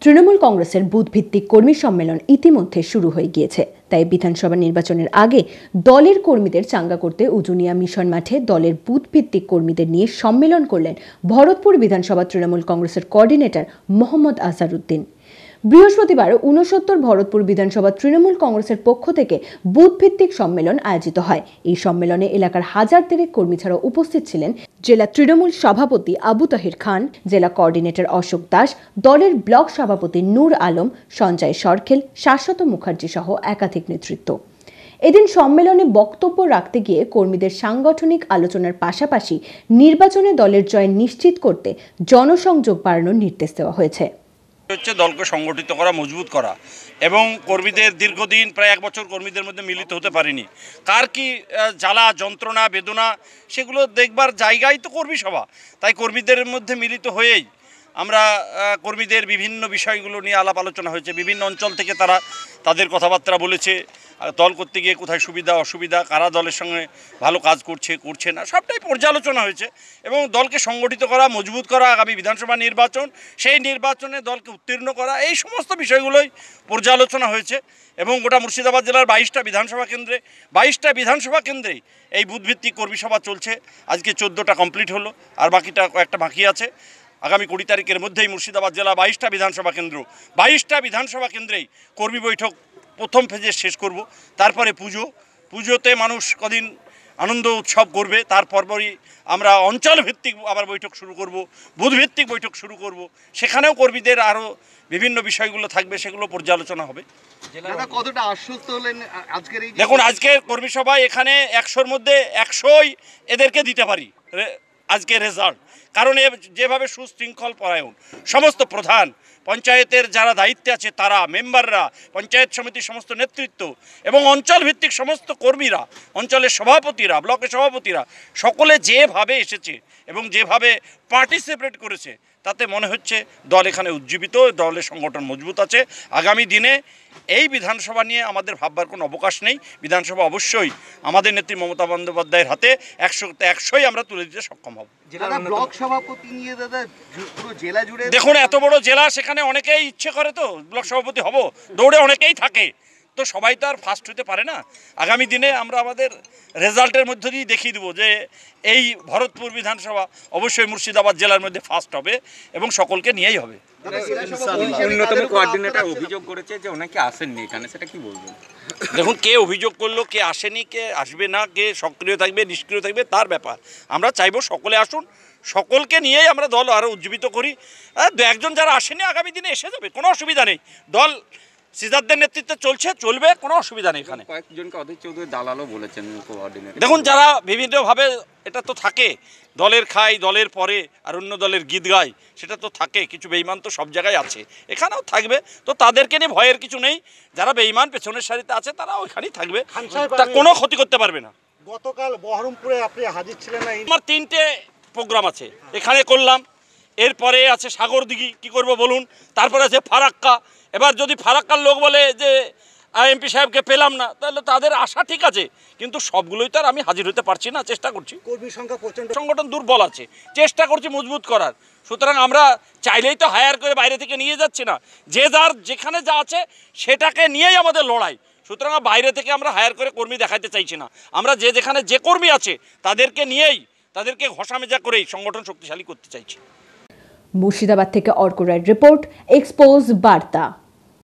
তৃণমূল কংগ্রেসের বুথ ভিত্তিক কর্মী সম্মেলন ইতিমধ্যে শুরু হয়ে গিয়েছে। তাই বিধানসভা নির্বাচনের আগে দলের কর্মীদের চাঙ্গা করতে উজুনিয়া মিশন মাঠে দলের বুথ ভিত্তিক কর্মীদের নিয়ে সম্মেলন করলেন ভরতপুর বিধানসভা তৃণমূল কংগ্রেসের কোঅর্ডিনেটর মোহাম্মদ আজহারউদ্দিন। বৃহস্পতিবার ৬৯ ভরতপুর বিধানসভা তৃণমূল কংগ্রেসের পক্ষ থেকে বুথ ভিত্তিক সম্মেলন আয়োজিত হয়। এই সম্মেলনে এলাকার হাজার দেড়েক কর্মী ছাড়াও উপস্থিত ছিলেন জেলা তৃণমূল সভাপতি আবু তাহির খান, জেলা কোঅর্ডিনেটর অশোক দাস, দলের ব্লক সভাপতি নূর আলম, সঞ্জয় সরখেল, শাশ্বত মুখার্জি সহ একাধিক নেতৃত্ব। এদিন সম্মেলনে বক্তব্য রাখতে গিয়ে কর্মীদের সাংগঠনিক আলোচনার পাশাপাশি নির্বাচনে দলের জয় নিশ্চিত করতে জনসংযোগ বাড়ানোর নির্দেশ দেওয়া হয়েছে। দলকে সংগঠিত করা, মজবুত করা এবং কর্মীদের দীর্ঘদিন প্রায় 1 বছর কর্মীদের মধ্যে মিলিত হতে পারেনি। কার কি জ্বালা যন্ত্রণা বেদনা সেগুলো দেখবার জায়গায় তো কর্মী সভা। তাই কর্মীদের মধ্যে মিলিত হয়েই আমরা কর্মীদের বিভিন্ন বিষয়গুলো নিয়ে আলাপ আলোচনা হয়েছে। বিভিন্ন অঞ্চল থেকে তারা তাদের কথাবার্তা বলেছে, দল করতে গিয়ে কোথায় সুবিধা অসুবিধা, কারা দলের সঙ্গে ভালো কাজ করছে না, সবটাই পর্যালোচনা হয়েছে। এবং দলকে সংগঠিত করা, মজবুত করা, আগামী বিধানসভা নির্বাচন, সেই নির্বাচনে দলকে উত্তীর্ণ করা, এই সমস্ত বিষয়গুলোই পর্যালোচনা হয়েছে। এবং গোটা মুর্শিদাবাদ জেলার 22টা বিধানসভা কেন্দ্রেই এই বুথভিত্তিক কর্মী সভা চলছে। আজকে 14টা কমপ্লিট হলো, আর বাকিটা কয়েকটা বাকি আছে। আগামী 20 তারিখের মধ্যেই মুর্শিদাবাদ জেলা 22টা বিধানসভা কেন্দ্রেই কর্মী বৈঠক প্রথম ফেজে শেষ করব। তারপরে পুজোতে মানুষ কদিন আনন্দ উৎসব করবে, তারপরই আমরা অঞ্চল ভিত্তিক আবার বৈঠক শুরু করব, বুথ ভিত্তিক বৈঠক শুরু করব। সেখানেও কর্মীদের আরও বিভিন্ন বিষয়গুলো থাকবে, সেগুলো পর্যালোচনা হবে। কতটা আশ্বস্ত হলেন আজকের এই? দেখুন, আজকের কর্মী সভায় এখানে 100-র মধ্যে 100ই এদেরকে দিতে পারি আজকে রেজাল্ট। কারণ যেভাবে সুশৃঙ্খল পরায়ণ সমস্ত প্রধান, পঞ্চায়েতের যারা দায়িত্বে আছে তারা, মেম্বাররা, পঞ্চায়েত সমিতির সমস্ত নেতৃত্ব এবং অঞ্চল ভিত্তিক সমস্ত কর্মীরা, অঞ্চলের সভাপতিরা, ব্লকের সভাপতিরা সকলে যেভাবে এসেছে এবং যেভাবে পার্টিসিপেট করেছে, তাতে মনে হচ্ছে দল এখানে উজ্জীবিত, দলের সংগঠন মজবুত আছে। আগামী দিনে এই বিধানসভা নিয়ে আমাদের ভাববার কোনো অবকাশ নেই। বিধানসভা অবশ্যই আমাদের নেত্রী মমতা বন্দ্যোপাধ্যায়ের হাতে 100তে 100ই আমরা তুলে দিতে সক্ষম হব। ব্লক সভাপতি নিয়ে পুরো জেলা জুড়ে, দেখুন এত বড় জেলা, সেখানে অনেকেই ইচ্ছে করে তো ব্লক সভাপতি হব, দৌড়ে অনেকেই থাকে, তো সবাই তো আর ফার্স্ট হতে পারে না। আগামী দিনে আমরা আমাদের রেজাল্টের মধ্য দিয়ে দেখিয়ে দেবো যে এই ভরতপুর বিধানসভা অবশ্যই মুর্শিদাবাদ জেলার মধ্যে ফার্স্ট হবে এবং সকলকে নিয়েই হবে। অন্যতম কোঅর্ডিনেটর অভিযোগ করেছে যে অনেকে আসেননি এখানে, সেটা কি বলবেন? দেখুন, কে অভিযোগ করলো, কে আসেনি, কে আসবে না, কে সক্রিয় থাকবে নিষ্ক্রিয় থাকবে তার ব্যাপার। আমরা চাইবো সকলে আসুন, সকলকে নিয়েই আমরা দল আরও উজ্জীবিত করি। দু একজন যারা আসেনি আগামী দিনে এসে যাবে, কোনো অসুবিধা নেই। দল সিদ্ধার্থের নেতৃত্বে চলবে, কোনো অসুবিধা নেই। এখানে কয়েকজনকে অধীর চৌধুরী দালালও বলেছেন কোঅর্ডিনেটর। দেখুন, যারা বিভিন্নভাবে, এটা তো থাকে, দলের খাই, দলের পরে আর অন্য দলের গীত গায়, সেটা তো থাকে। কিছু বেঈমান তো সব জায়গায় আছে, এখানেও থাকবে। তো তাদেরকে নিয়ে ভয়ের কিছু নেই। যারা বেঈমান পেছনের সারিতে আছে তারা ওইখানেই থাকবে, তা কোনো ক্ষতি করতে পারবে না। গতকাল বহরমপুরে আপনি হাজির ছিলেন না? আমার 3টে প্রোগ্রাম আছে, এখানে করলাম, এরপরে আছে সাগরদিঘি, কি করব বলুন, তারপরে আছে ফারাক্কা। এবার যদি ফারাক্কার লোক বলে যে এমপি সাহেবকে পেলাম না, তাহলে তাদের আশা ঠিক আছে, কিন্তু সবগুলোই তো আর আমি হাজির হতে পারছি না। চেষ্টা করছি, কর্মী সংখ্যা প্রচণ্ড, সংগঠন দুর্বল আছে, চেষ্টা করছি মজবুত করার। সুতরাং আমরা চাইলেই তো হায়ার করে বাইরে থেকে নিয়ে যাচ্ছি না, যে যার যেখানে যা আছে সেটাকে নিয়েই আমাদের লড়াই। সুতরাং বাইরে থেকে আমরা হায়ার করে কর্মী দেখাতে চাইছি না, আমরা যেখানে যে কর্মী আছে তাদেরকে নিয়েই, তাদেরকে ঘষামেজা করেই সংগঠন শক্তিশালী করতে চাইছি। মুর্শিদাবাদ থেকে অর্ক রায়ের রিপোর্ট, এক্সপোজ বার্তা।